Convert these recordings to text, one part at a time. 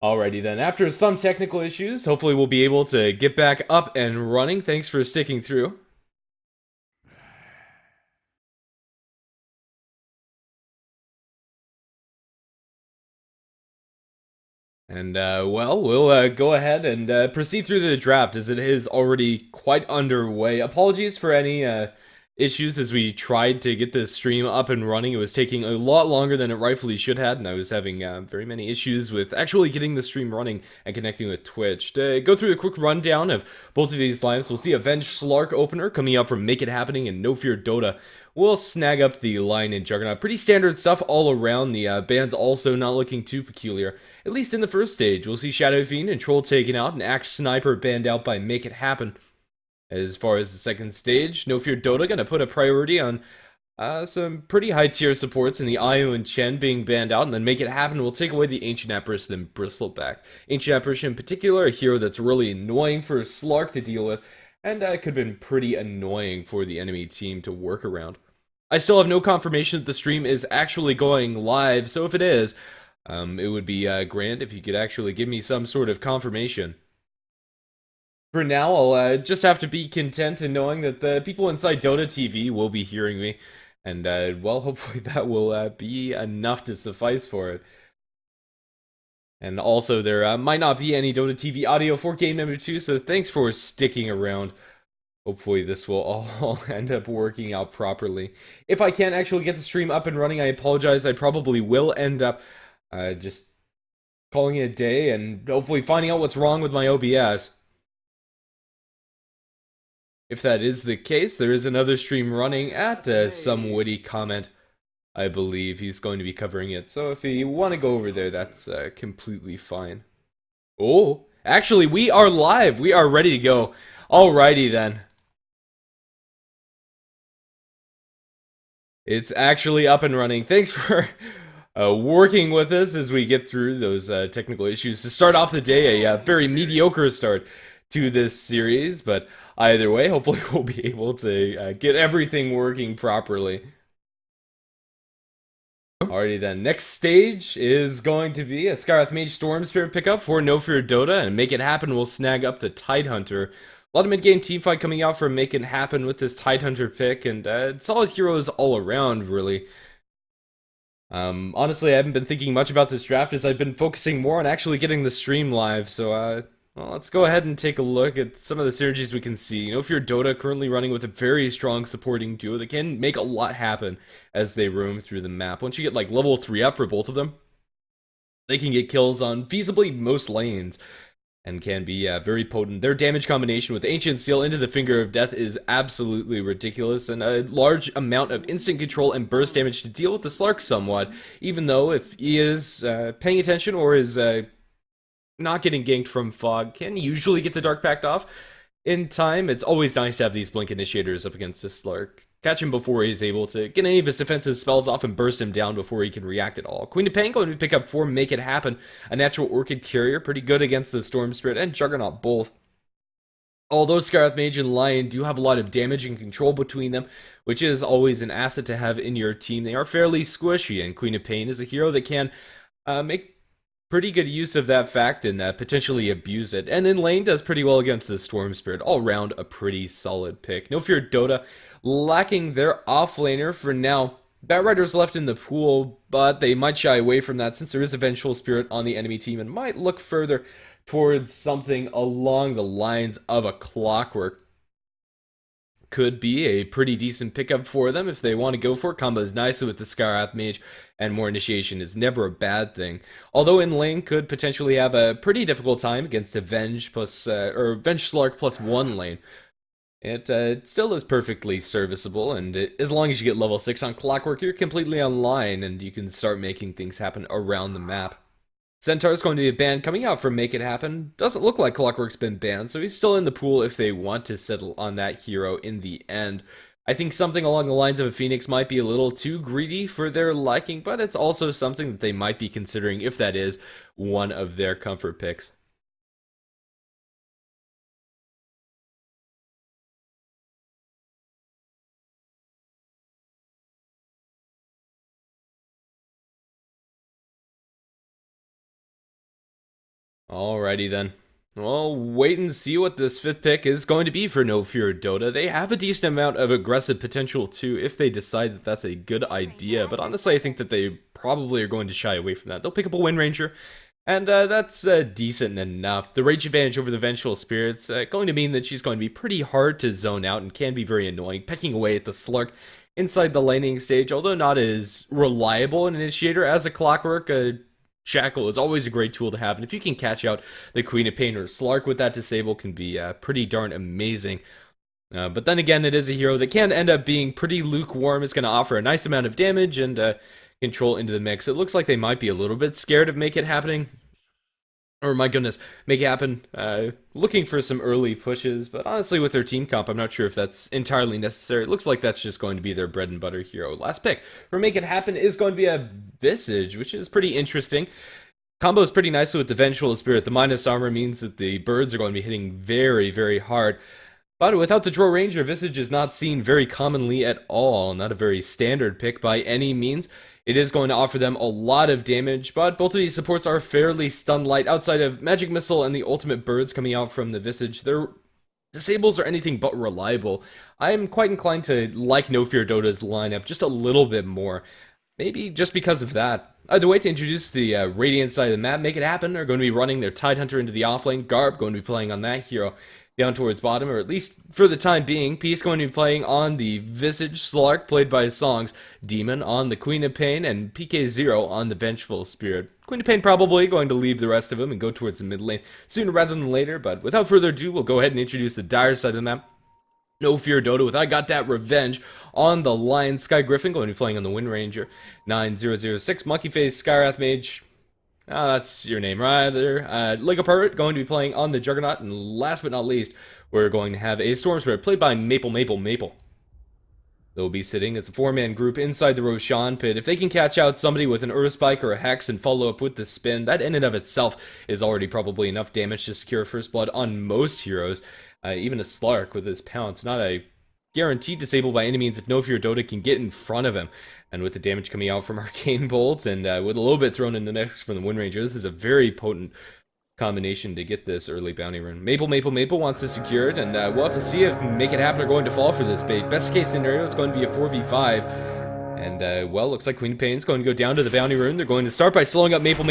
Alrighty then, after some technical issues, hopefully we'll be able to get back up and running. Thanks for sticking through. And, well, we'll go ahead and proceed through the draft as it is already quite underway. Apologies for any issues as we tried to get this stream up and running. It was taking a lot longer than it rightfully should have, and I was having very many issues with actually getting the stream running and connecting with Twitch. To go through a quick rundown of both of these lineups, we'll see Avenged Slark opener coming out from Make It Happening and No Fear Dota. We'll snag up the line in Juggernaut. Pretty standard stuff all around. The band's also not looking too peculiar. At least in the first stage, we'll see Shadow Fiend and Troll taken out, and Axe Sniper banned out by Make It Happen. As far as the second stage, No Fear Dota gonna put a priority on some pretty high tier supports in the Io and Chen being banned out, and then Make It Happen will take away the Ancient Apparition and Bristleback. Ancient Apparition in particular, a hero that's really annoying for Slark to deal with, and could have been pretty annoying for the enemy team to work around. I still have no confirmation that the stream is actually going live, so if it is, it would be grand if you could actually give me some sort of confirmation. For now, I'll just have to be content in knowing that the people inside Dota TV will be hearing me, and well, hopefully that will be enough to suffice for it. And also, there might not be any Dota TV audio for game number 2, so thanks for sticking around. Hopefully this will all end up working out properly. If I can't actually get the stream up and running, I apologize. I probably will end up just calling it a day and hopefully finding out what's wrong with my OBS. If that is the case, there is another stream running at some witty comment. I believe he's going to be covering it. So if you want to go over there, that's completely fine. Oh, actually, we are live. We are ready to go. Alrighty then. It's actually up and running. Thanks for working with us as we get through those technical issues. To start off the day, a very mediocre start to this series, but either way, hopefully we'll be able to get everything working properly. Alrighty then, next stage is going to be a Skywrath Mage Storm Spirit pickup for No Fear Dota, and Make It Happen will snag up the Tidehunter. A lot of mid-game teamfight coming out for Make It Happen with this Tidehunter pick, and solid heroes all around, really. Honestly, I haven't been thinking much about this draft as I've been focusing more on actually getting the stream live, so well, let's go ahead and take a look at some of the synergies we can see. You know, if you're Dota currently running with a very strong supporting duo that can make a lot happen as they roam through the map. Once you get like level 3 up for both of them, they can get kills on feasibly most lanes and can be very potent. Their damage combination with Ancient Steel into the Finger of Death is absolutely ridiculous, and a large amount of instant control and burst damage to deal with the Slark somewhat, even though if he is paying attention or is not getting ganked from Fog, can usually get the Dark Pact off in time. It's always nice to have these Blink Initiators up against this Slark. Catch him before he's able to get any of his defensive spells off and burst him down before he can react at all. Queen of Pain going to pick up 4, Make It Happen. A natural Orchid Carrier, pretty good against the Storm Spirit and Juggernaut both. Although Skywrath Mage and Lion do have a lot of damage and control between them, which is always an asset to have in your team, they are fairly squishy, and Queen of Pain is a hero that can make pretty good use of that fact and potentially abuse it. And in lane does pretty well against the Storm Spirit. All around a pretty solid pick. No Fear Dota lacking their offlaner for now. Batrider's left in the pool, but they might shy away from that since there is a Vengeful Spirit on the enemy team and might look further towards something along the lines of a Clockwork. Could be a pretty decent pickup for them if they want to go for it. Combos nicely with the Skywrath Mage, and more initiation is never a bad thing. Although in lane could potentially have a pretty difficult time against Avenge plus or Avenge Slark plus 1 lane. It still is perfectly serviceable, and as long as you get level 6 on Clockwork, you're completely online, and you can start making things happen around the map. Centaur is going to be a ban coming out from Make It Happen. Doesn't look like Clockwork's been banned, so he's still in the pool if they want to settle on that hero in the end. I think something along the lines of a Phoenix might be a little too greedy for their liking, but it's also something that they might be considering if that is one of their comfort picks. Alrighty then. Well, wait and see what this 5th pick is going to be for No Fear Dota. They have a decent amount of aggressive potential too if they decide that that's a good idea, but honestly I think that they probably are going to shy away from that. They'll pick up a Wind Ranger, and that's decent enough. The Rage advantage over the Vengeful Spirit's going to mean that she's going to be pretty hard to zone out and can be very annoying, pecking away at the Slark inside the laning stage, although not as reliable an initiator as a Clockwork. Shackle is always a great tool to have, and if you can catch out the Queen of Pain or Slark with that disable, can be pretty darn amazing. But then again, it is a hero that can end up being pretty lukewarm. It's going to offer a nice amount of damage and control into the mix. It looks like they might be a little bit scared of Make It Happening. Or, my goodness, Make It Happen. Looking for some early pushes, but honestly, with their team comp, I'm not sure if that's entirely necessary. It looks like that's just going to be their bread and butter hero. Last pick for Make It Happen is going to be a Visage, which is pretty interesting. Combos pretty nicely with the Vengeful Spirit. The minus armor means that the birds are going to be hitting very, very hard. But without the Draw Ranger, Visage is not seen very commonly at all. Not a very standard pick by any means. It is going to offer them a lot of damage, but both of these supports are fairly stun light. Outside of Magic Missile and the Ultimate Birds coming out from the Visage, their disables are anything but reliable. I am quite inclined to like No Fear Dota's lineup just a little bit more. Maybe just because of that. Either way, to introduce the Radiant side of the map, Make It Happen are going to be running their Tidehunter into the offlane. Garb going to be playing on that hero down towards bottom, or at least for the time being. Peace going to be playing on the Visage. Slark played by Songs. Demon on the Queen of Pain, and PK0 on the Vengeful Spirit. Queen of Pain probably going to leave the rest of them and go towards the mid lane sooner rather than later, but without further ado, we'll go ahead and introduce the Dire side of the map. No Fear Dota with I Got That Revenge on the line. Sky Griffin going to be playing on the Wind Ranger. 9006 Monkey Face Skywrath Mage. That's your name right there. Lego Pirate going to be playing on the Juggernaut. And last but not least, we're going to have a Storm Spirit played by Maple. They'll be sitting as a 4-man group inside the Roshan pit. If they can catch out somebody with an Earth Spike or a Hex and follow up with the spin, that in and of itself is already probably enough damage to secure First Blood on most heroes. Even a Slark with his Pounce, not a guaranteed disable by any means if No Fear Dota can get in front of him. And with the damage coming out from Arcane Bolts and with a little bit thrown in the next from the Wind Ranger, this is a very potent combination to get this early bounty run. Maple wants to secure it, and we'll have to see if Make It Happen are going to fall for this bait. Best case scenario, it's going to be a 4v5. And, well, looks like Queen of Pain's going to go down to the bounty rune. They're going to start by slowing up Maple,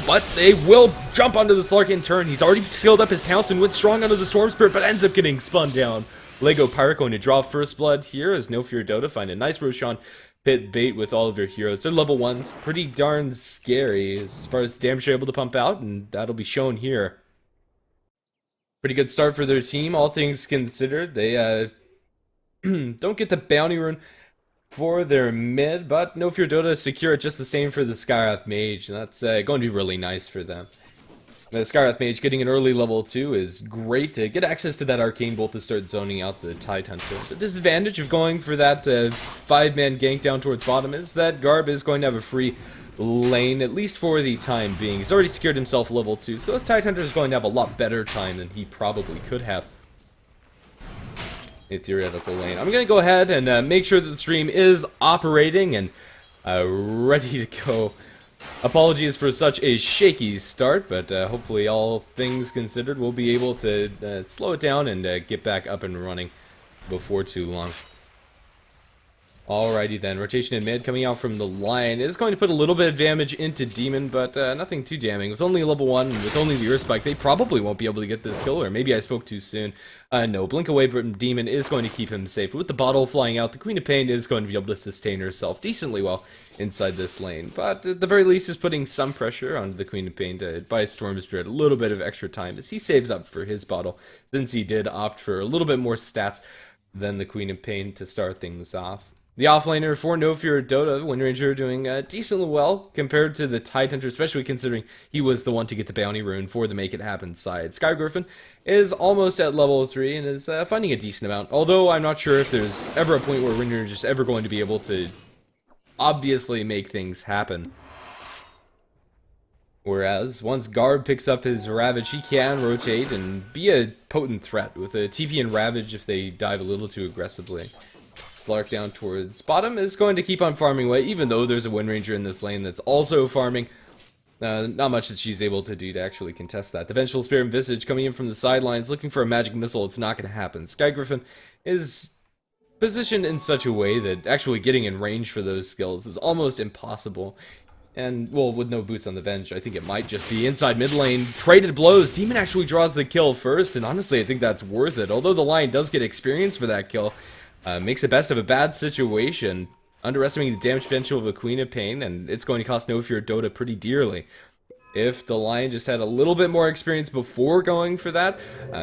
but they will jump onto the Slark in turn. He's already scaled up his Pounce and went strong onto the Storm Spirit, but ends up getting spun down. Lego Pirate going to draw First Blood here as No Fear Dota find a nice Roshan pit bait with all of their heroes. They're level 1s. Pretty darn scary as far as damage they're able to pump out, and that'll be shown here. Pretty good start for their team, all things considered. They don't get the bounty rune for their mid, but No Fear Dota secure it just the same for the Skywrath Mage, and that's going to be really nice for them. The Skywrath Mage getting an early level 2 is great to get access to that Arcane Bolt to start zoning out the Tidehunter. The disadvantage of going for that 5-man gank down towards bottom is that Garb is going to have a free lane, at least for the time being. He's already secured himself level 2, so this Tidehunter is going to have a lot better time than he probably could have. A theoretical lane. I'm going to go ahead and make sure that the stream is operating and ready to go. Apologies for such a shaky start, but hopefully all things considered we'll be able to slow it down and get back up and running before too long. Alrighty then, rotation in mid coming out from the Lion is going to put a little bit of damage into Demon, but nothing too damning. With only level 1 and with only the Earth Spike, they probably won't be able to get this kill, or maybe I spoke too soon. No, Blink Away from Demon is going to keep him safe. With the bottle flying out, the Queen of Pain is going to be able to sustain herself decently well inside this lane, but at the very least is putting some pressure on the Queen of Pain to buy Storm Spirit a little bit of extra time as he saves up for his bottle, since he did opt for a little bit more stats than the Queen of Pain to start things off. The offlaner for No Fear Dota, Wind Ranger, doing decently well compared to the Tidehunter, especially considering he was the one to get the bounty rune for the Make It Happen side. Sky Griffin is almost at level 3 and is finding a decent amount, although I'm not sure if there's ever a point where Wind Ranger is ever going to be able to obviously make things happen. Whereas, once Garb picks up his Ravage, he can rotate and be a potent threat with a TP and Ravage if they dive a little too aggressively. Slark down towards bottom is going to keep on farming away, even though there's a Wind Ranger in this lane that's also farming. Not much that she's able to do to actually contest that. The Vengeful Spirit and Visage coming in from the sidelines, looking for a magic missile. It's not going to happen. Sky Griffin is positioned in such a way that actually getting in range for those skills is almost impossible. And, well, with no boots on the Venge, I think it might just be inside mid lane. Traded blows. Demon actually draws the kill first, and honestly, I think that's worth it. Although the Lion does get experience for that kill, makes the best of a bad situation. Underestimating the damage potential of a Queen of Pain, and it's going to cost No Fear Dota pretty dearly. If the Lion just had a little bit more experience before going for that,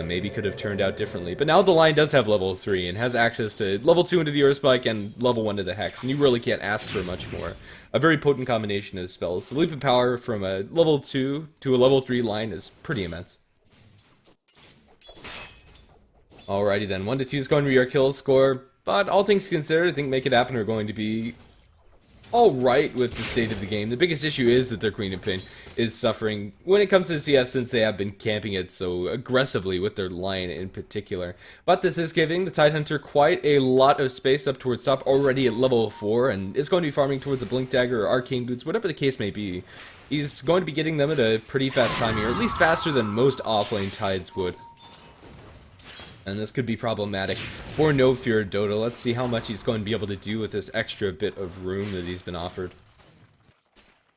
maybe could have turned out differently. But now the Lion does have level 3 and has access to level 2 into the Earth Spike and level 1 to the Hex, and you really can't ask for much more. A very potent combination of spells. The leap of power from a level 2 to a level 3 Lion is pretty immense. Alrighty then, 1 to 2 is going to be our kill score. But all things considered, I think Make It Happen are going to be alright with the state of the game. The biggest issue is that their Queen of Pain is suffering when it comes to CS, since they have been camping it so aggressively with their Lion in particular. But this is giving the Tidehunter quite a lot of space up towards top, already at level 4, and is going to be farming towards a Blink Dagger or Arcane Boots, whatever the case may be. He's going to be getting them at a pretty fast time here, at least faster than most offlane Tides would. And this could be problematic for No Fear Dota. Let's see how much he's going to be able to do with this extra bit of room that he's been offered.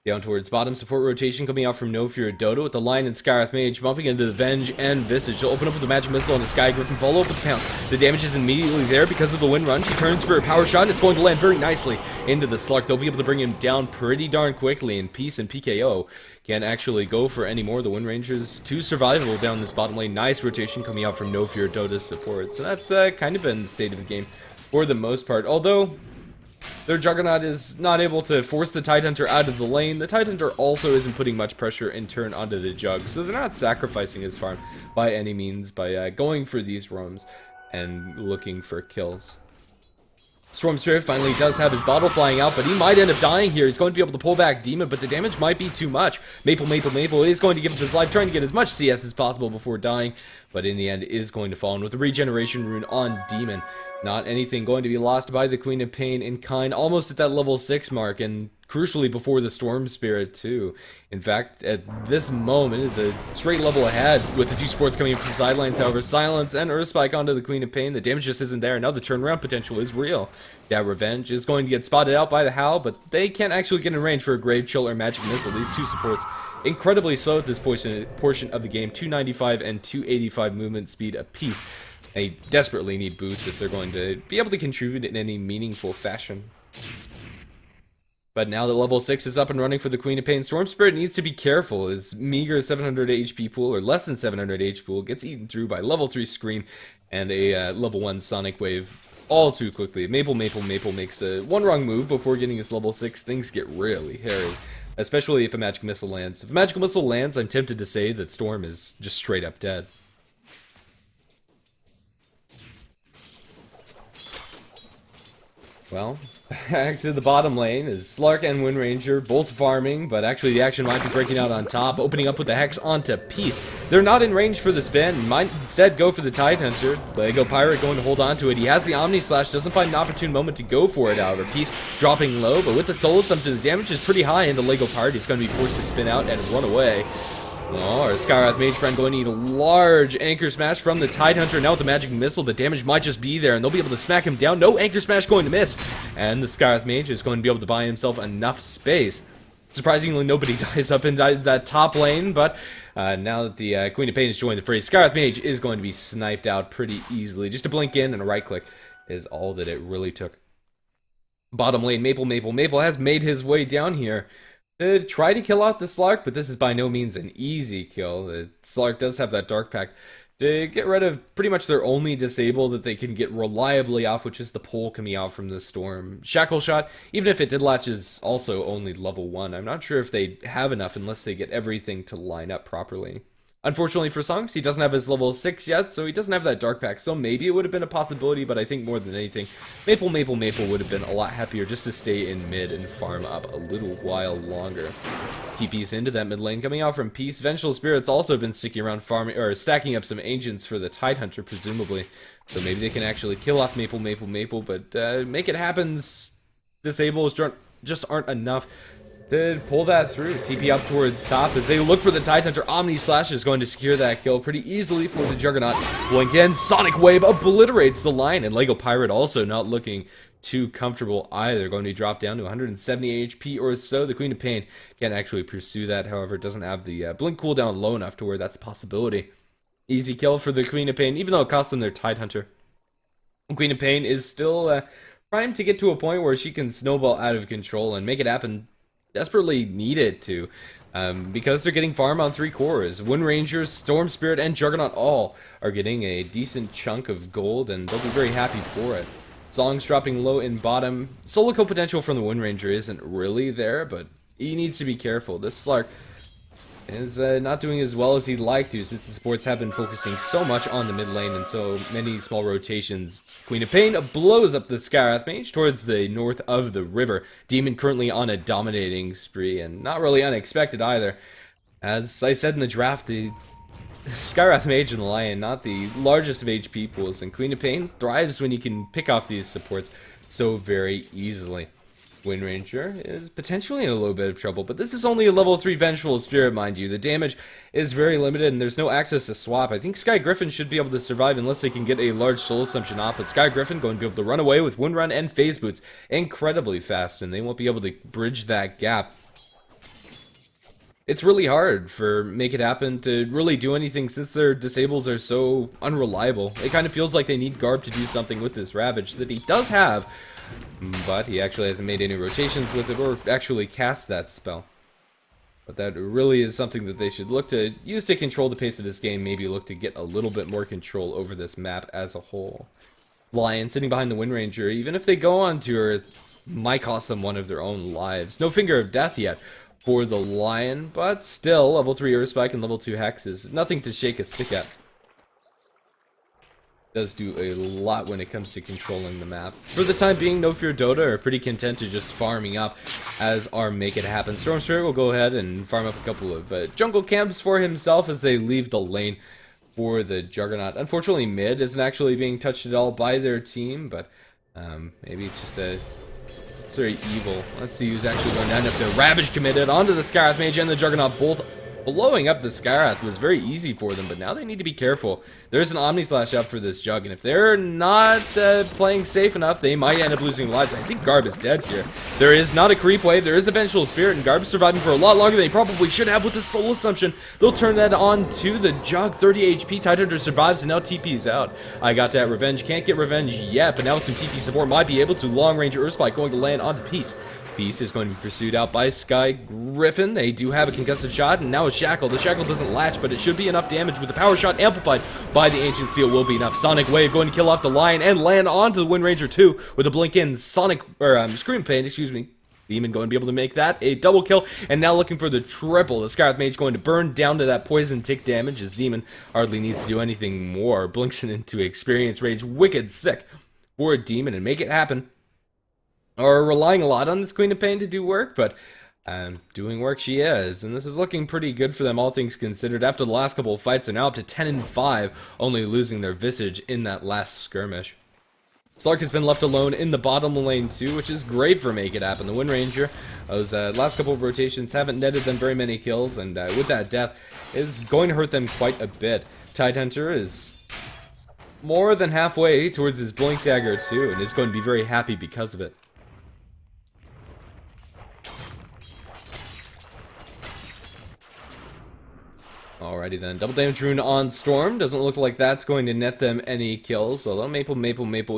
Down towards bottom, support rotation coming out from No Fear Dota with the Lion and Skywrath Mage bumping into the Venge and Visage. She'll open up with a Magic Missile and a Sky Griffin, follow up with the Pounce. The damage is immediately there because of the wind run. She turns for a power shot, and it's going to land very nicely into the Slark. They'll be able to bring him down pretty darn quickly, and Peace and PKO can't actually go for any more. The Wind Ranger's too survivable down this bottom lane. Nice rotation coming out from No Fear Dota's support. So that's kind of been the state of the game for the most part. Although their Juggernaut is not able to force the Tidehunter out of the lane, the Tidehunter also isn't putting much pressure in turn onto the Jug, so they're not sacrificing his farm by any means by going for these roams and looking for kills. Storm Spirit finally does have his bottle flying out, but he might end up dying here. He's going to be able to pull back Demon, but the damage might be too much. Maple is going to give up his life, trying to get as much CS as possible before dying, but in the end is going to fall. And with the regeneration rune on Demon, not anything going to be lost by the Queen of Pain in kind, almost at that level 6 mark, and crucially before the Storm Spirit too. In fact, at this moment is a straight level ahead with the two supports coming in from the sidelines. However, Silence and Earth Spike onto the Queen of Pain. The damage just isn't there. Now the turnaround potential is real. That Revenge is going to get spotted out by the Howl, but they can't actually get in range for a Grave Chill or Magic Missile. These two supports incredibly slow at this portion of the game, 295 and 285 movement speed apiece. They desperately need boots if they're going to be able to contribute in any meaningful fashion. But now that level 6 is up and running for the Queen of Pain, Storm Spirit needs to be careful. His meager 700 HP pool, or less than 700 HP pool, gets eaten through by level 3 Scream and a level 1 Sonic Wave all too quickly. Maple makes one wrong move before getting his level 6. Things get really hairy, especially if a Magic Missile lands. If a Magical Missile lands, I'm tempted to say that Storm is just straight up dead. Well, back to the bottom lane is Slark and Wind Ranger both farming, but actually the action might be breaking out on top, opening up with the Hex onto Peace. They're not in range for the spin, might instead go for the Tidehunter. Lego Pirate going to hold on to it. He has the Omni Slash, doesn't find an opportune moment to go for it, however. Peace dropping low, but with the Soul Assumption, the damage is pretty high, and the Lego Pirate is going to be forced to spin out and run away. Oh, our Skywrath Mage friend going to need a large Anchor Smash from the Tidehunter. Now with the Magic Missile, the damage might just be there, and they'll be able to smack him down. No Anchor Smash going to miss, and the Skywrath Mage is going to be able to buy himself enough space. Surprisingly, nobody dies up in that top lane, but now that the Queen of Pain has joined the fray, Skywrath Mage is going to be sniped out pretty easily. Just a blink in and a right click is all that it really took. Bottom lane, Maple has made his way down here to try to kill out the Slark, but this is by no means an easy kill. The Slark does have that Dark Pact to get rid of pretty much their only disable that they can get reliably off, which is the pole coming out from the Storm. Shackle Shot, even if it did latch, is also only level 1. I'm not sure if they have enough unless they get everything to line up properly. Unfortunately for Sonks, he doesn't have his level 6 yet, so he doesn't have that Dark Pact, so maybe it would have been a possibility, but I think more than anything, Maple would have been a lot happier just to stay in mid and farm up a little while longer. TP's into that mid lane, coming out from Peace. Vengeful Spirit's also been sticking around farming, or stacking up some Ancients for the Tidehunter, presumably, so maybe they can actually kill off Maple, but Make It Happen's disables just aren't enough to pull that through. TP up towards top as they look for the Tidehunter. Omni Slash is going to secure that kill pretty easily for the Juggernaut. Blink in, Sonic Wave obliterates the line, and Lego Pirate also not looking too comfortable either. Going to be dropped down to 170 HP or so. The Queen of Pain can't actually pursue that, however, it doesn't have the blink cooldown low enough to where that's a possibility. Easy kill for the Queen of Pain, even though it cost them their Tidehunter. Queen of Pain is still primed to get to a point where she can snowball out of control and make it happen. Desperately needed to, because they're getting farm on 3 cores. Wind Ranger, Storm Spirit, and Juggernaut all are getting a decent chunk of gold, and they'll be very happy for it. Song's dropping low in bottom. Solo kill potential from the Wind Ranger isn't really there, but he needs to be careful. This Slark is not doing as well as he'd like to, since the supports have been focusing so much on the mid lane and so many small rotations. Queen of Pain blows up the Skywrath Mage towards the north of the river. Demon currently on a dominating spree, and not really unexpected either. As I said in the draft, the Skywrath Mage and the Lion, not the largest of HP pools, and Queen of Pain thrives when you can pick off these supports so very easily. Wind Ranger is potentially in a little bit of trouble, but this is only a level 3 Vengeful Spirit, mind you. The damage is very limited, and there's no access to swap. I think Sky Griffin should be able to survive unless they can get a large Soul Assumption off, but Sky Griffin going to be able to run away with Wind Run and Phase Boots incredibly fast, and they won't be able to bridge that gap. It's really hard for Make It Happen to really do anything since their disables are so unreliable. It kind of feels like they need Garb to do something with this Ravage that he does have, but he actually hasn't made any rotations with it or actually cast that spell. But that really is something that they should look to use to control the pace of this game, maybe look to get a little bit more control over this map as a whole. Lion sitting behind the Wind Ranger, even if they go on to her, might cost them one of their own lives. No Finger of Death yet for the Lion, but still, level 3 Earth Spike and level 2 Hex is nothing to shake a stick at. Does do a lot when it comes to controlling the map. For the time being, No Fear Dota are pretty content to just farming up, as our Make It Happen. Storm Spirit will go ahead and farm up a couple of jungle camps for himself as they leave the lane for the Juggernaut. Unfortunately, mid isn't actually being touched at all by their team, but maybe it's just a... It's very evil. Let's see who's actually going to end up there. Ravage committed onto the Skywrath Mage and the Juggernaut. Both blowing up the Skywrath was very easy for them, but now they need to be careful. There's an Omni Slash up for this Jug, and if they're not playing safe enough, they might end up losing lives. I think Garb is dead here. There is not a creep wave, there is a Vengeful Spirit, and Garb is surviving for a lot longer than he probably should have with the Soul Assumption. They'll turn that on to the Jug. 30 HP, Tidehunter survives, and now TP's out. I got that revenge, can't get revenge yet, but now with some TP support, might be able to. Long Range Earth Spike going to land onto Peace. Peace is going to be pursued out by Sky Griffin. They do have a concussive shot, and now a Shackle. The Shackle doesn't latch, but it should be enough damage with the power shot amplified by the Ancient Seal will be enough. Sonic Wave going to kill off the Lion and land onto the Wind Ranger 2 with a blink in. Scream Pain, excuse me. Demon going to be able to make that a double kill, and now looking for the triple. The Skywrath Mage going to burn down to that poison tick damage as Demon hardly needs to do anything more. Blinks it into Experience Rage. Wicked sick for a Demon, and Make It Happen are relying a lot on this Queen of Pain to do work, but doing work she is, and this is looking pretty good for them, all things considered. After the last couple of fights, they're now up to 10-5, only losing their Visage in that last skirmish. Slark has been left alone in the bottom lane too, which is great for Make It Happen. The Wind Ranger, those last couple of rotations haven't netted them very many kills, and with that death, is going to hurt them quite a bit. Tidehunter is more than halfway towards his Blink Dagger too, and is going to be very happy because of it. Alrighty then, double damage rune on Storm. Doesn't look like that's going to net them any kills, although Maple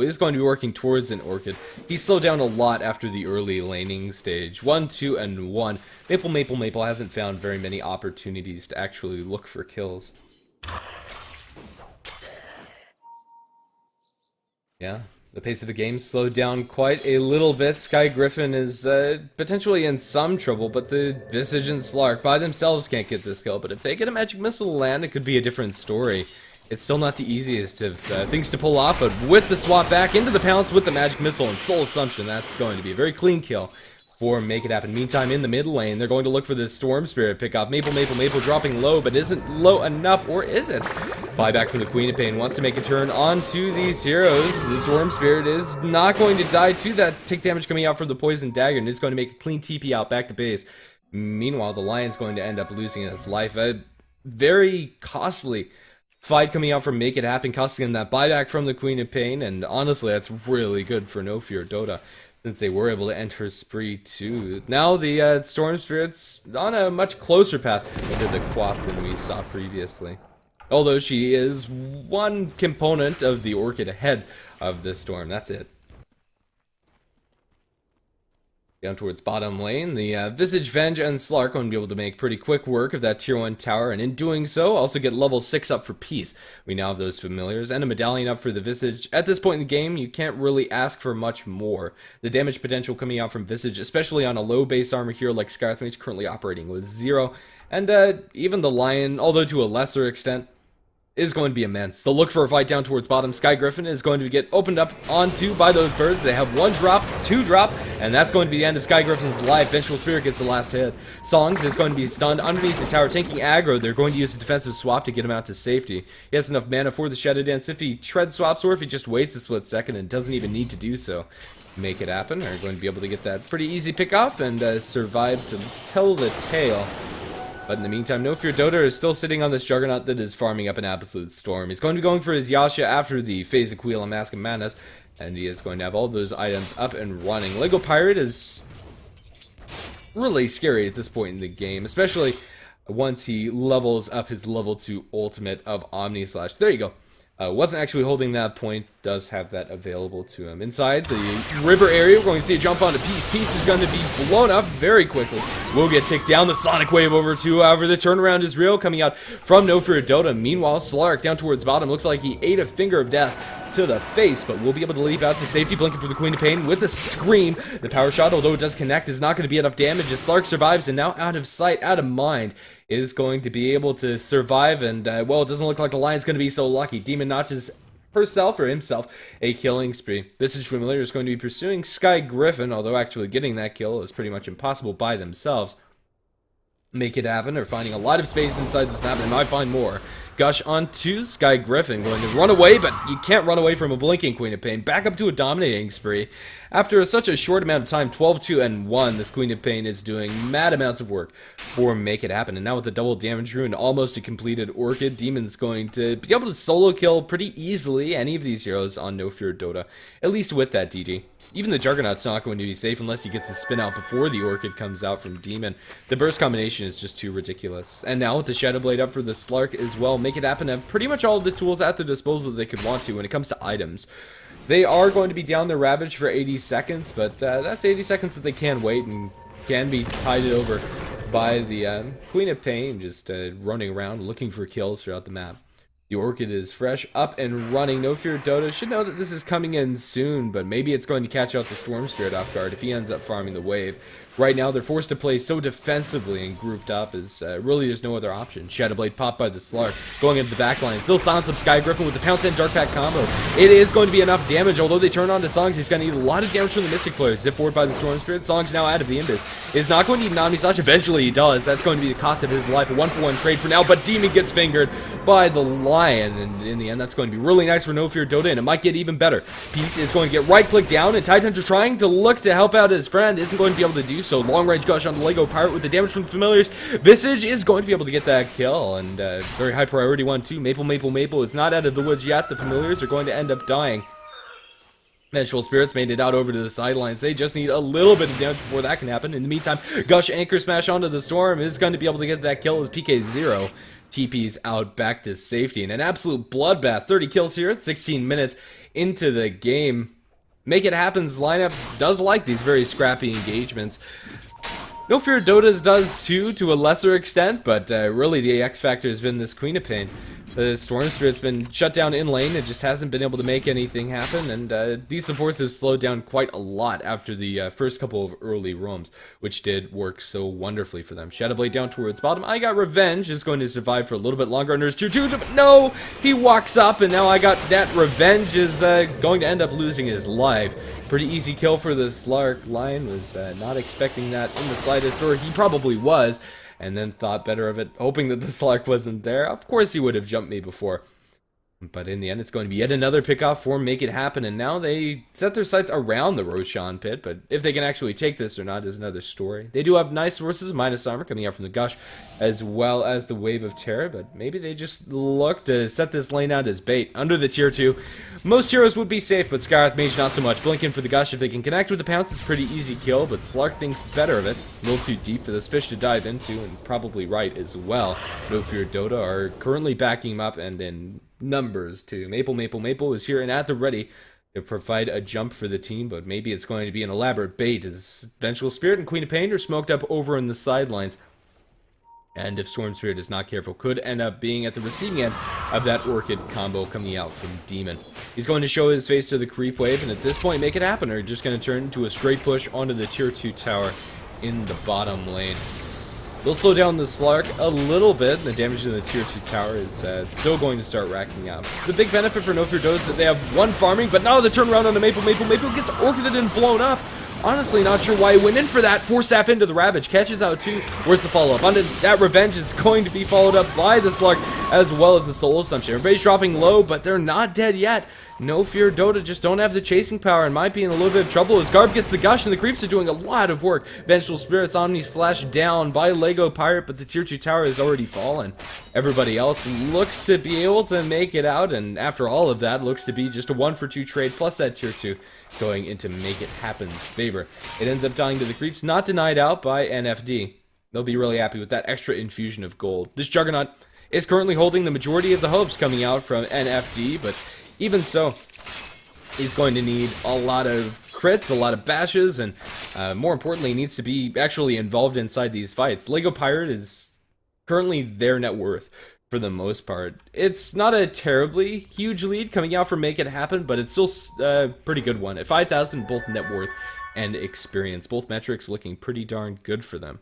is going to be working towards an Orchid. He slowed down a lot after the early laning stage. 1, 2, and 1. Maple hasn't found very many opportunities to actually look for kills. Yeah. The pace of the game slowed down quite a little bit. Sky Griffin is potentially in some trouble, but the Visage and Slark by themselves can't get this kill. But if they get a Magic Missile to land, it could be a different story. It's still not the easiest of things to pull off, but with the swap back into the Pounce with the Magic Missile and Soul Assumption, that's going to be a very clean kill for Make It Happen. Meantime, in the mid lane, they're going to look for this Storm Spirit pickoff. Maple dropping low, but isn't low enough, or is it? Buyback from the Queen of Pain wants to make a turn onto these heroes. The Storm Spirit is not going to die to that tick damage coming out from the Poison Dagger, and is going to make a clean TP out back to base. Meanwhile, the Lion's going to end up losing his life. A very costly fight coming out from Make It Happen, costing him that buyback from the Queen of Pain, and honestly, that's really good for No Fear Dota, since they were able to enter Spree 2. Now the Storm Spirit's on a much closer path to the Quap than we saw previously. Although she is one component of the Orchid ahead of the Storm, that's it. Down towards bottom lane, the Visage, Venge, and Slark going to be able to make pretty quick work of that tier 1 tower, and in doing so, also get level 6 up for Peace. We now have those familiars, and a medallion up for the Visage. At this point in the game, you can't really ask for much more. The damage potential coming out from Visage, especially on a low base armor hero like Skythmage currently operating, was 0. And even the Lion, although to a lesser extent, is going to be immense. The look for a fight down towards bottom. Sky Griffin is going to get opened up onto by those birds. They have 1 drop, 2 drop, and that's going to be the end of Sky Griffin's life. Vengeful Spirit gets the last hit. Songs is going to be stunned underneath the tower, taking aggro. They're going to use a defensive swap to get him out to safety. He has enough mana for the Shadow Dance if he tread swaps, or if he just waits a split second and doesn't even need to do so. Make It Happen. They're going to be able to get that pretty easy pick off and survive to tell the tale. But in the meantime, No Fear Dota is still sitting on this Juggernaut that is farming up an absolute storm. He's going to be going for his Yasha after the phase of Queel and Mask of Madness, and he is going to have all those items up and running. Lego Pirate is really scary at this point in the game, especially once he levels up his level 2 ultimate of Omni Slash. There you go. Wasn't actually holding that point, does have that available to him. Inside the river area, we're going to see a jump onto Peace. Peace is going to be blown up very quickly. Will get ticked down. The Sonic Wave over 2, however, the turnaround is real, coming out from No Fear Dota. Meanwhile, Slark down towards bottom. Looks like he ate a Finger of Death to the face, but will be able to leap out to safety, blinking for the Queen of Pain with a scream. The power shot, although it does connect, is not going to be enough damage as Slark survives, and now out of sight, out of mind, is going to be able to survive, and well, it doesn't look like the Lion's going to be so lucky. Demon notches herself or himself a killing spree. Visage Familiar is going to be pursuing Sky Griffin, although actually getting that kill is pretty much impossible by themselves. Make It Happen. They're finding a lot of space inside this map, and might find more. Gush onto Sky Griffin, going to run away, but you can't run away from a blinking Queen of Pain. Back up to a dominating spree. After such a short amount of time, 12-2-1, this Queen of Pain is doing mad amounts of work for Make It Happen. And now with the double damage rune, almost a completed Orchid, Demon's going to be able to solo kill pretty easily any of these heroes on No Fear Dota, at least with that DD. Even the Juggernaut's not going to be safe unless he gets the spin out before the Orchid comes out from Demon. The burst combination is just too ridiculous. And now with the Shadow Blade up for the Slark as well, Make It Happen have pretty much all of the tools at their disposal that they could want to when it comes to items. They are going to be down the Ravage for 80 seconds, but that's 80 seconds that they can wait and can be tided over by the Queen of Pain, just running around looking for kills throughout the map. The Orchid is fresh, up and running. No Fear Dota should know that this is coming in soon, but maybe it's going to catch out the Storm Spirit off guard if he ends up farming the wave. Right now, they're forced to play so defensively and grouped up as really there's no other option. Shadowblade popped by the Slark, going into the backline. Still silence up Sky Griffin with the Pounce and Dark Pack combo. It is going to be enough damage, although they turn on to Songs. He's going to need a lot of damage from the Mystic players. Zip forward by the Storm Spirit. Songs now out of the Imbus. Is not going to need an Omni Slash. Eventually he does. That's going to be the cost of his life. A 1-for-1 trade for now, but Demon gets fingered by the Lion. And in the end, that's going to be really nice for No Fear Dota, and it might get even better. Peace is going to get right-click down, and Titanhunter trying to look to help out his friend. Isn't going to be able to do so. Long-range Gush on the Lego Pirate with the damage from the familiars. Visage is going to be able to get that kill, and very high priority one too. Maple is not out of the woods yet. The familiars are going to end up dying. Vengeful Spirits made it out over to the sidelines. They just need a little bit of damage before that can happen. In the meantime, Gush Anchor Smash onto the Storm is going to be able to get that kill as PK0 TP's out back to safety. And an absolute bloodbath. 30 kills here, 16 minutes into the game. Make It Happen's lineup does like these very scrappy engagements. No Fear Dota's does too, to a lesser extent, but really the X factor has been this Queen of Pain. The Storm Spirit's been shut down in lane. It just hasn't been able to make anything happen, and these supports have slowed down quite a lot after the first couple of early roams, which did work so wonderfully for them. Shadowblade down towards bottom. I got Revenge is going to survive for a little bit longer under his tier 2, but no! He walks up, and now I got that Revenge is going to end up losing his life. Pretty easy kill for the Slark. Lion was not expecting that in the slightest, or he probably was, and then thought better of it, hoping that the Slark wasn't there. Of course he would have jumped me before. But in the end, it's going to be yet another pickoff for Make It Happen, and now they set their sights around the Roshan pit, but if they can actually take this or not is another story. They do have nice sources, minus armor coming out from the Gush, as well as the Wave of Terror, but maybe they just look to set this lane out as bait. Under the tier 2, most heroes would be safe, but Skywrath Mage not so much. Blink in for the Gush. If they can connect with the Pounce, it's a pretty easy kill, but Slark thinks better of it. A little too deep for this fish to dive into, and probably right as well. No Fear Dota are currently backing him up, and in numbers too. Maple is here and at the ready to provide a jump for the team, but maybe it's going to be an elaborate bait as Vengeful Spirit and Queen of Pain are smoked up over in the sidelines. And if Storm Spirit is not careful, could end up being at the receiving end of that Orchid combo coming out from Demon. He's going to show his face to the creep wave, and at this point, Make It Happen, or just going to turn into a straight push onto the tier 2 tower in the bottom lane. They'll slow down the Slark a little bit. The damage to the tier 2 tower is still going to start racking up. The big benefit for No Fear Dota is that they have one farming, but now the turnaround on the Maple gets orchided and blown up. Honestly, not sure why he went in for that. 4-staff into the Ravage. Catches out 2. Where's the follow-up? Onto that Revenge is going to be followed up by the Slark, as well as the Soul Assumption. Everybody's dropping low, but they're not dead yet. No Fear Dota just don't have the chasing power and might be in a little bit of trouble as Garb gets the Gush, and the creeps are doing a lot of work. Vengeful Spirit's Omni Slash down by Lego Pirate, but the tier 2 tower has already fallen. Everybody else looks to be able to make it out, and after all of that, looks to be just a 1-for-2 trade plus that tier 2 going into Make It Happen's favor. It ends up dying to the creeps, not denied out by NFD. They'll be really happy with that extra infusion of gold. This Juggernaut is currently holding the majority of the hopes coming out from NFD, but even so, he's going to need a lot of crits, a lot of bashes, and more importantly, needs to be actually involved inside these fights. Lego Pirate is currently their net worth for the most part. It's not a terribly huge lead coming out from Make It Happen, but it's still a pretty good one. At 5,000, both net worth and experience. Both metrics looking pretty darn good for them.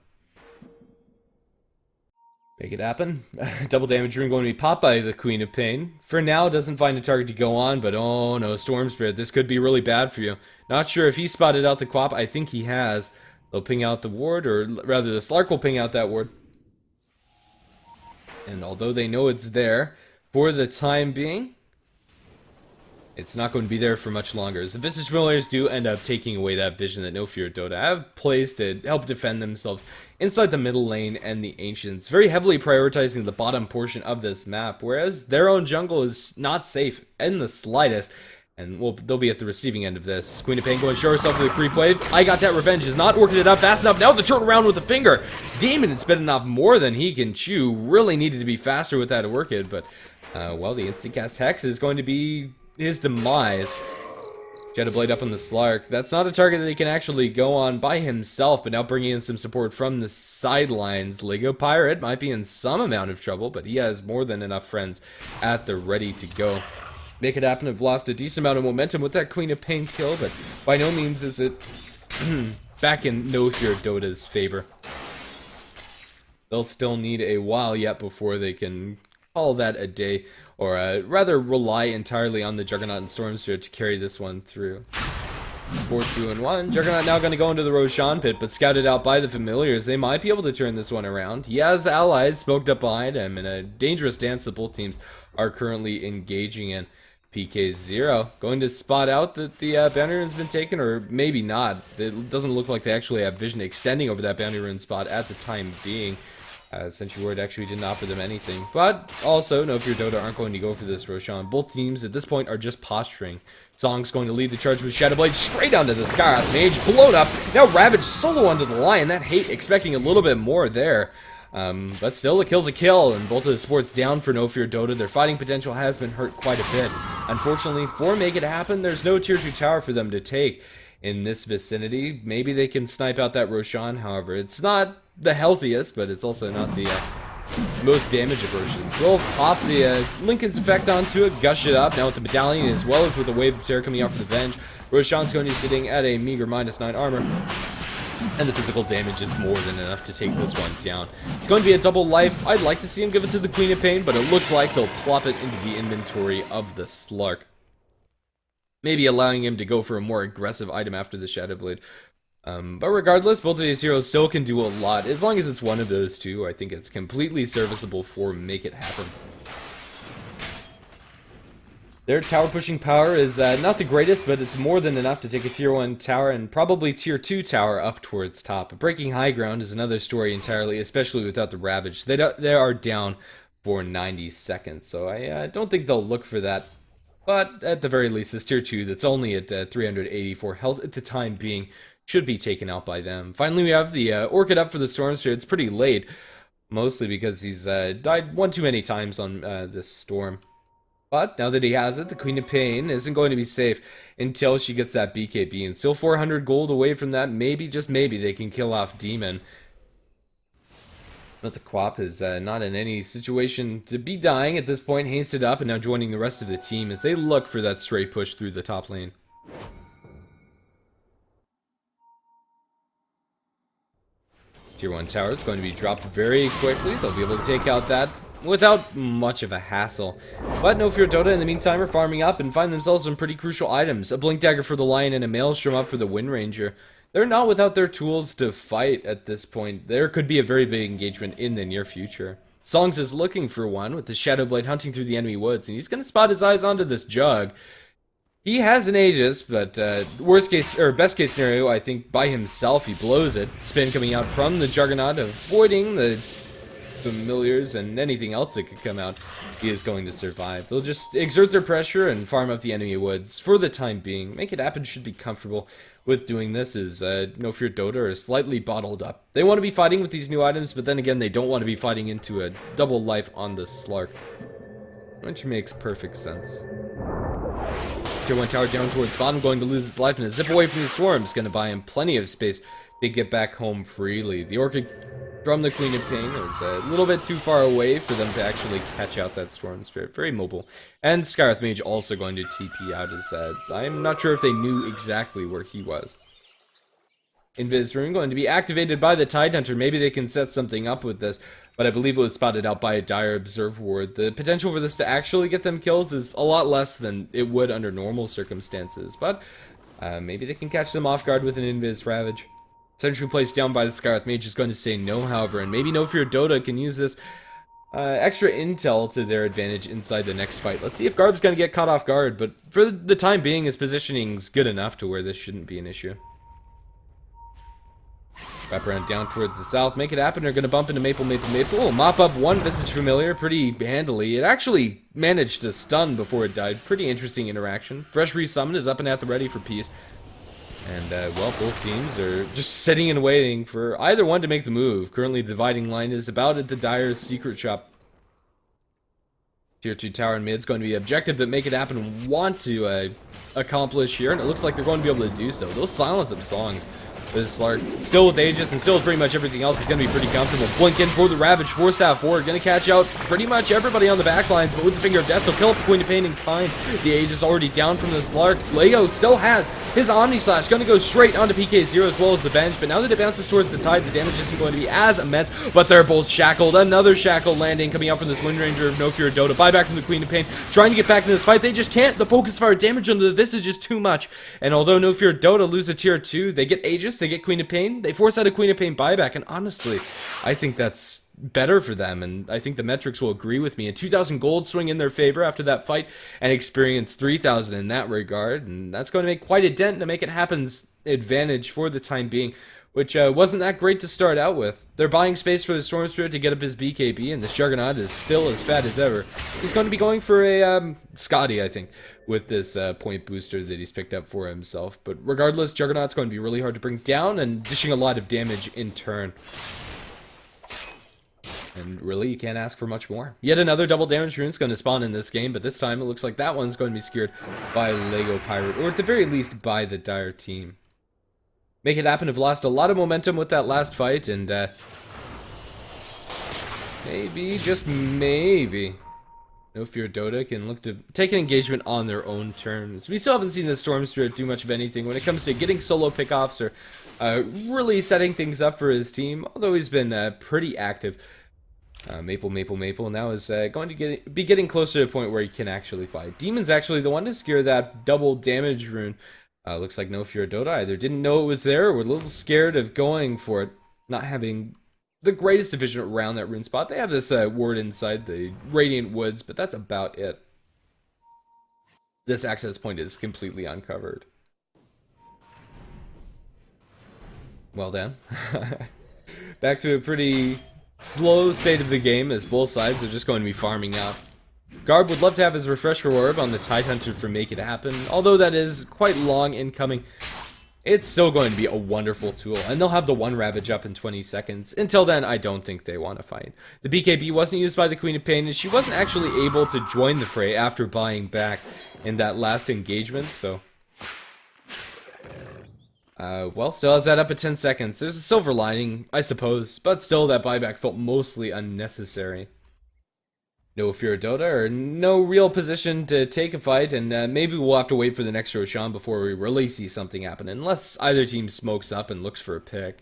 Make It Happen. Double damage rune going to be popped by the Queen of Pain. For now, doesn't find a target to go on, but oh no, Storm Spirit, this could be really bad for you. Not sure if he spotted out the Quap. I think he has. They'll ping out the ward, or rather the Slark will ping out that ward. And although they know it's there, for the time being, it's not going to be there for much longer. As the Visage Familiars do end up taking away that vision that No Fear Dota have placed to help defend themselves inside the middle lane and the Ancients, very heavily prioritizing the bottom portion of this map, whereas their own jungle is not safe in the slightest. And they'll be at the receiving end of this. Queen of Pain going to show herself with a creep wave. I got that Revenge is not working it up fast enough. Now the turnaround with the finger. Demon had spit enough more than he can chew. Really needed to be faster with that Orchid, but well, the instant cast Hex is going to be his demise. Shadowblade up on the Slark. That's not a target that he can actually go on by himself, but now bringing in some support from the sidelines. Lego Pirate might be in some amount of trouble, but he has more than enough friends at the ready to go. Make It Happen have lost a decent amount of momentum with that Queen of Pain kill, but by no means is it back in No Fear Dota's favor. They'll still need a while yet before they can call that a day, or rather rely entirely on the Juggernaut and Storm Spirit to carry this one through. 4-2-1. Juggernaut now going to go into the Roshan pit, but scouted out by the Familiars. They might be able to turn this one around. He has allies smoked up behind him in a dangerous dance that both teams are currently engaging in. PK0 going to spot out that the bounty rune's been taken, or maybe not. It doesn't look like they actually have vision extending over that bounty rune spot at the time being. Sentry Ward actually didn't offer them anything. But also, No Fear Dota aren't going to go for this Roshan. Both teams at this point are just posturing. Song's going to lead the charge with Shadowblade straight onto the Skywrath Mage, blown up. Now Ravage solo onto the Lion. That hate expecting a little bit more there. But still, a kill's a kill, and both of the supports down for No Fear Dota. Their fighting potential has been hurt quite a bit. Unfortunately, for Make It Happen, there's no tier 2 tower for them to take in this vicinity. Maybe they can snipe out that Roshan, however. It's not the healthiest, but it's also not the most damage aversions. They'll pop the Lincoln's effect onto it, gush it up, now with the medallion as well as with a wave of terror coming out for the Venge. Roshan's going to be sitting at a meager -9 armor, and the physical damage is more than enough to take this one down. It's going to be a double life. I'd like to see him give it to the Queen of Pain, but it looks like they'll plop it into the inventory of the Slark. Maybe allowing him to go for a more aggressive item after the Shadow Blade. But regardless, both of these heroes still can do a lot. As long as it's one of those two, I think it's completely serviceable for Make It Happen. Their tower pushing power is not the greatest, but it's more than enough to take a tier 1 tower and probably tier 2 tower up towards top. Breaking high ground is another story entirely, especially without the Ravage. They are down for 90 seconds, so I don't think they'll look for that. But at the very least, this tier 2 that's only at 384 health at the time being should be taken out by them. Finally, we have the Orchid up for the Storm Spirit. It's pretty late, mostly because he's died one too many times on this Storm. But now that he has it, the Queen of Pain isn't going to be safe until she gets that BKB. And still 400 gold away from that. Maybe, just maybe, they can kill off Demon. But the Quap is not in any situation to be dying at this point. Hasted up and now joining the rest of the team as they look for that straight push through the top lane. Tier 1 tower is going to be dropped very quickly. They'll be able to take out that without much of a hassle. But no fear, Dota in the meantime are farming up and find themselves some pretty crucial items. A Blink Dagger for the Lion and a Maelstrom up for the Wind Ranger. They're not without their tools to fight at this point. There could be a very big engagement in the near future. Songs is looking for one with the Shadow Blade hunting through the enemy woods, and he's going to spot his eyes onto this Jug. He has an Aegis, but worst case or best case scenario, I think by himself he blows it. Spin coming out from the Juggernaut, avoiding the familiars and anything else that could come out. He is going to survive. They'll just exert their pressure and farm up the enemy woods for the time being. Make It Happen should be comfortable with doing this, as No Fear Dota are slightly bottled up. They want to be fighting with these new items, but then again they don't want to be fighting into a double life on the Slark, which makes perfect sense. Tier 1 tower down towards bottom, going to lose its life, and a zip away from the Swarm's going to buy him plenty of space to get back home freely. The Orchid from the Queen of Pain is a little bit too far away for them to actually catch out that Storm Spirit. Very mobile. And Skywrath Mage also going to TP out, as I'm not sure if they knew exactly where he was. Invis Rune going to be activated by the Tidehunter. Maybe they can set something up with this, but I believe it was spotted out by a Dire Observe Ward. The potential for this to actually get them kills is a lot less than it would under normal circumstances, but maybe they can catch them off guard with an Invis Ravage. Sentry placed down by the Skywrath Mage is going to say no, however, and maybe No Fear Dota can use this extra intel to their advantage inside the next fight. Let's see if Garb's going to get caught off guard, but for the time being, his positioning's good enough to where this shouldn't be an issue. Wrap around down towards the south. Make It Happen. They're going to bump into Maple. Oh, mop up one Visage Familiar pretty handily. It actually managed to stun before it died. Pretty interesting interaction. Fresh Resummon is up and at the ready for peace. And, well, both teams are just sitting and waiting for either one to make the move. Currently, the dividing line is about at the Dire's secret shop. Tier 2 tower and mid is going to be an objective that Make It Happen want to accomplish here, and it looks like they're going to be able to do so. They'll silence up Songs. This Slark, still with Aegis and still with pretty much everything else, is going to be pretty comfortable. Blink in for the Ravage, 4-staff forward, going to catch out pretty much everybody on the backlines, but with the Finger of Death, they'll kill off the Queen of Pain in kind. The Aegis already down from the Slark. Leo still has his Omni Slash, going to go straight onto PK0 as well as the Bench, but now that it bounces towards the Tide, the damage isn't going to be as immense, but they're both shackled. Another shackle landing coming out from this Wind Ranger of No Fear Dota. Buyback from the Queen of Pain, trying to get back in this fight. They just can't. The focus fire damage under the Visage is too much, and although No Fear Dota lose a tier 2, they get Aegis, they get Queen of Pain. They force out a Queen of Pain buyback, and honestly, I think that's better for them, and I think the metrics will agree with me. A 2,000 gold swing in their favor after that fight, and experience 3,000 in that regard, and that's going to make quite a dent to Make It Happen's advantage for the time being, which wasn't that great to start out with. They're buying space for the Storm Spirit to get up his BKB, and this Juggernaut is still as fat as ever. He's going to be going for a Scotty, I think, with this point booster that he's picked up for himself. But regardless, Juggernaut's going to be really hard to bring down and dishing a lot of damage in turn. And really, you can't ask for much more. Yet another double damage rune's going to spawn in this game, but this time it looks like that one's going to be secured by Lego Pirate, or at the very least by the Dire team. Make It Happen have lost a lot of momentum with that last fight, and maybe, just maybe, No Fear Dota can look to take an engagement on their own terms. We still haven't seen the Storm Spirit do much of anything when it comes to getting solo pickoffs or really setting things up for his team, although he's been pretty active. Maple now is going to be getting closer to a point where he can actually fight. Demon's actually the one to secure that double damage rune. Looks like No Fear Dota either didn't know it was there or were a little scared of going for it, not having the greatest division around that rune spot. They have this ward inside the Radiant Woods, but that's about it. This access point is completely uncovered. Well done. Back to a pretty slow state of the game as both sides are just going to be farming out. Garb would love to have his Refresher Orb on the Tidehunter for Make It Happen, although that is quite long in coming. It's still going to be a wonderful tool, and they'll have the one Ravage up in 20 seconds. Until then, I don't think they want to fight. The BKB wasn't used by the Queen of Pain, and she wasn't actually able to join the fray after buying back in that last engagement, so... well, still has that up at 10 seconds. There's a silver lining, I suppose, but still that buyback felt mostly unnecessary. No Fear Dota, or no real position to take a fight, and maybe we'll have to wait for the next Roshan before we really see something happen, unless either team smokes up and looks for a pick.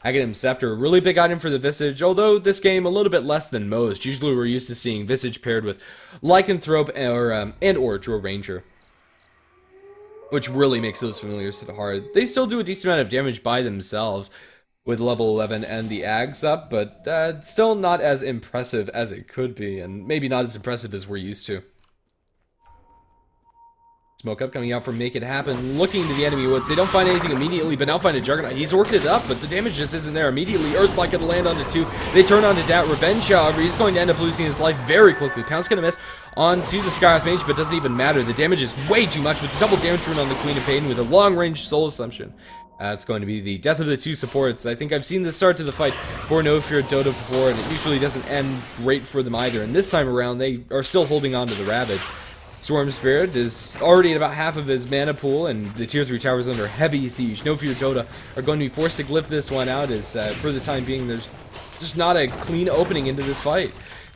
Aghanim Scepter, a really big item for the Visage, although this game a little bit less than most. Usually we're used to seeing Visage paired with Lycanthrope or Drow Ranger, which really makes those familiars hit hard. They still do a decent amount of damage by themselves, with level 11 and the Ags up, but still not as impressive as it could be, and maybe not as impressive as we're used to. Smoke up coming out from Make It Happen, looking to the enemy woods. They don't find anything immediately, but now find a Juggernaut. He's orked it up, but the damage just isn't there immediately. Earthspike gonna land onto 2. They turn onto Dat. Revenge, however, he's going to end up losing his life very quickly. Pound's gonna miss onto the Skywrath Mage, but doesn't even matter. The damage is way too much with the double damage rune on the Queen of Pain with a long-range Soul Assumption. It's going to be the death of the two supports. I think I've seen the start to the fight for No Fear Dota before, and it usually doesn't end great for them either. And this time around, they are still holding on to the Ravage. Storm Spirit is already at about half of his mana pool, and the Tier 3 towers under heavy siege. No Fear Dota are going to be forced to glyph this one out, as for the time being, there's just not a clean opening into this fight.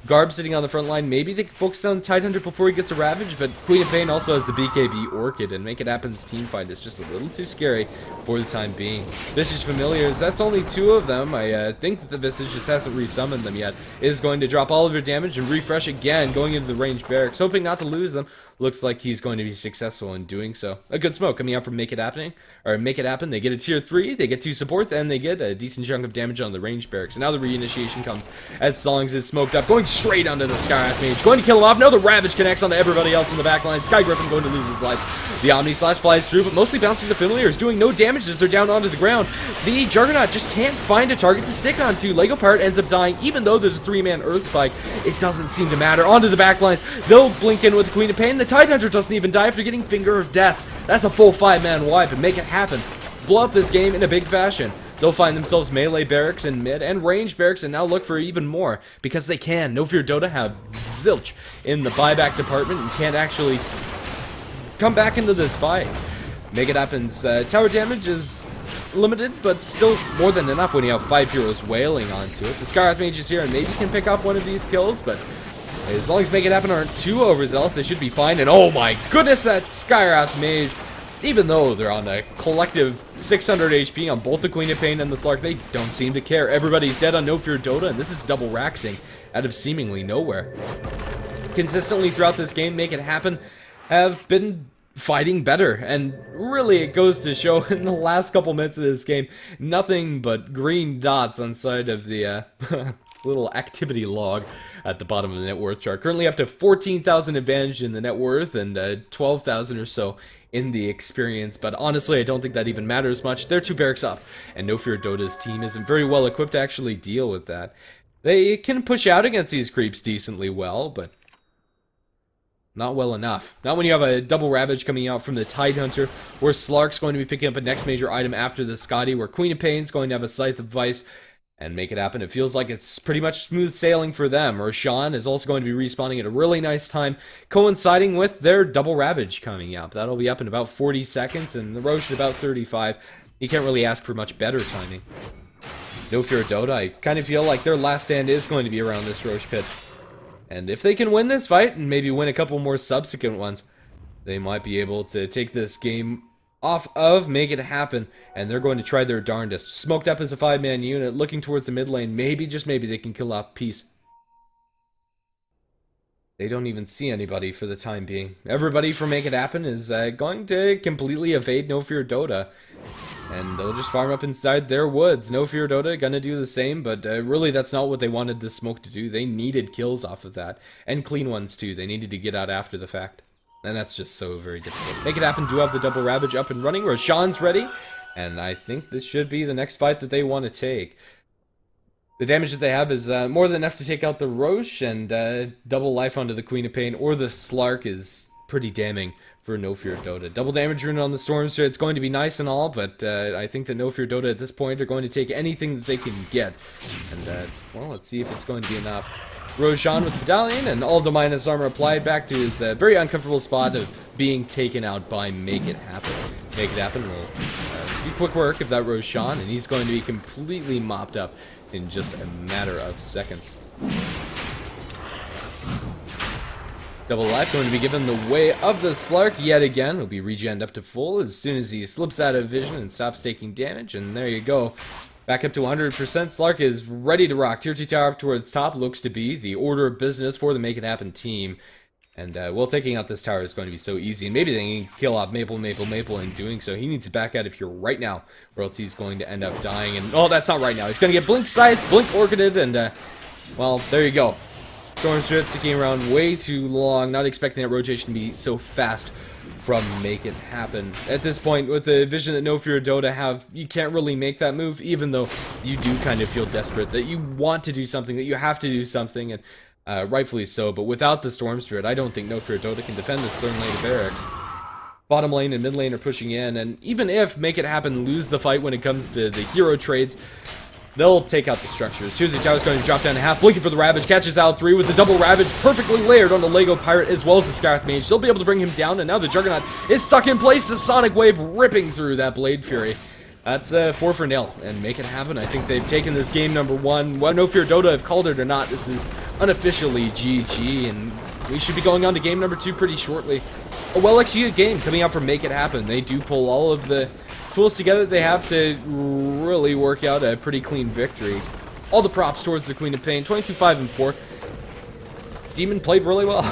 Garb sitting on the front line. Maybe they can focus on Tidehunter before he gets a Ravage, but Queen of Pain also has the BKB Orchid, and Make It Happen's team fight is just a little too scary for the time being. Visage Familiars, that's only 2 of them. I think that the Visage just hasn't resummoned them yet. Is going to drop all of their damage and refresh again, going into the ranged barracks, hoping not to lose them. Looks like he's going to be successful in doing so. A good smoke coming out from Make It Happen. They get a tier 3, they get 2 supports, and they get a decent chunk of damage on the ranged barracks. And now the reinitiation comes as Songs is smoked up, going straight onto the Skywrath Mage, going to kill him off. Now the Ravage connects onto everybody else in the backline. Sky Griffin going to lose his life. The Omni Slash flies through, but mostly bouncing the Familiars, doing no damage as they're down onto the ground. The Juggernaut just can't find a target to stick onto. Lego Pirate ends up dying, even though there's a 3-man Earth Spike. It doesn't seem to matter. Onto the backlines, they'll blink in with the Queen of Pain. The Tidehunter doesn't even die after getting Finger of Death. That's a full 5-man wipe, and Make It Happen blow up this game in a big fashion. They'll find themselves melee barracks in mid and range barracks, and now look for even more, because they can. No Fear Dota have zilch in the buyback department and can't actually come back into this fight. Make It Happen's tower damage is limited, but still more than enough when you have 5 heroes wailing onto it. The Skywrath Mage is here and maybe can pick up one of these kills, but as long as Make It Happen aren't too overzealous, they should be fine. And oh my goodness, that Skywrath Mage, even though they're on a collective 600 HP on both the Queen of Pain and the Slark, they don't seem to care. Everybody's dead on No Fear Dota, and this is double Raxing out of seemingly nowhere. Consistently throughout this game, Make It Happen have been fighting better, and really it goes to show in the last couple minutes of this game, nothing but green dots on side of the little activity log at the bottom of the net worth chart. Currently up to 14,000 advantage in the net worth and 12,000 or so in the experience, but honestly I don't think that even matters much. They're 2 barracks up, and No Fear Dota's team isn't very well equipped to actually deal with that. They can push out against these creeps decently well, but not well enough. Not when you have a double Ravage coming out from the Tidehunter, where Slark's going to be picking up a next major item after the Scotty, where Queen of Pain's going to have a Scythe of Vice, and Make It Happen. It feels like it's pretty much smooth sailing for them. Roshan is also going to be respawning at a really nice time, coinciding with their double Ravage coming out. That'll be up in about 40 seconds, and the Roche at about 35. You can't really ask for much better timing. No Fear Dota, I kind of feel like their last stand is going to be around this Roche pit. And if they can win this fight, and maybe win a couple more subsequent ones, they might be able to take this game off of, make it happen, and they're going to try their darndest. Smoked up as a 5-man unit, looking towards the mid lane. Maybe, just maybe, they can kill off Peace. They don't even see anybody for the time being. Everybody from Make It Happen is going to completely evade No Fear Dota. And they'll just farm up inside their woods. No Fear Dota gonna do the same, but really that's not what they wanted the smoke to do. They needed kills off of that. And clean ones too. They needed to get out after the fact. And that's just so very difficult. Make It Happen do have the double Ravage up and running. Roshan's ready. And I think this should be the next fight that they want to take. The damage that they have is more than enough to take out the Roche, and double life onto the Queen of Pain or the Slark is pretty damning for No Fear Dota. Double damage rune on the Stormster, it's going to be nice and all, but I think that No Fear Dota at this point are going to take anything that they can get. And, well, let's see if it's going to be enough. Roshan with the Medallion, and all of the minus armor applied back to his very uncomfortable spot of being taken out by Make It Happen. Make It Happen will do quick work of that Roshan, and he's going to be completely mopped up in just a matter of seconds. Double life going to be given the way of the Slark yet again. Will be regened up to full as soon as he slips out of vision and stops taking damage. And there you go. Back up to 100%. Slark is ready to rock. Tier 2 tower up towards top looks to be the order of business for the Make It Happen team. And, well, taking out this tower is going to be so easy. And maybe they can kill off Maple in doing so. He needs to back out of here right now, or else he's going to end up dying. And, oh, that's not right now. He's going to get Blink Scythe, Blink Orchided, and, well, there you go. Stormster sticking around way too long. Not expecting that rotation to be so fast from Make It Happen. At this point, with the vision that No Fear Dota have, you can't really make that move, even though you do kind of feel desperate, that you want to do something, that you have to do something, and rightfully so, but without the Storm Spirit, I don't think No Fear Dota can defend this third lane of barracks. Bottom lane and mid lane are pushing in, and even if Make It Happen lose the fight when it comes to the hero trades, they'll take out the structures. Tuesday Tower's going to drop down to half, blinking for the Ravage, catches out 3 with the double Ravage, perfectly layered on the Lego Pirate as well as the Scarth Mage. They'll be able to bring him down, and now the Juggernaut is stuck in place, the Sonic Wave ripping through that Blade Fury. That's 4-0, and Make It Happen. I think they've taken this game number 1. Well, No Fear Dota have called it or not, this is unofficially GG, and we should be going on to game number 2 pretty shortly. A well-executed game coming out from Make It Happen. They do pull all of the tools together they have to really work out a pretty clean victory. All the props towards the Queen of Pain, 22-5-4. Demon played really well,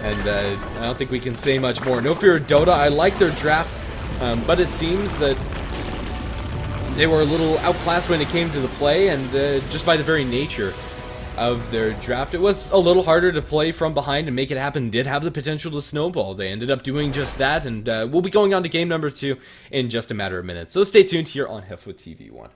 and I don't think we can say much more. No Fear Dota, I like their draft, but it seems that they were a little outclassed when it came to the play, and just by the very nature of their draft, it was a little harder to play from behind, and Make It Happen did have the potential to snowball. They ended up doing just that, and we'll be going on to game number 2 in just a matter of minutes. So stay tuned here on HeflaTV 1.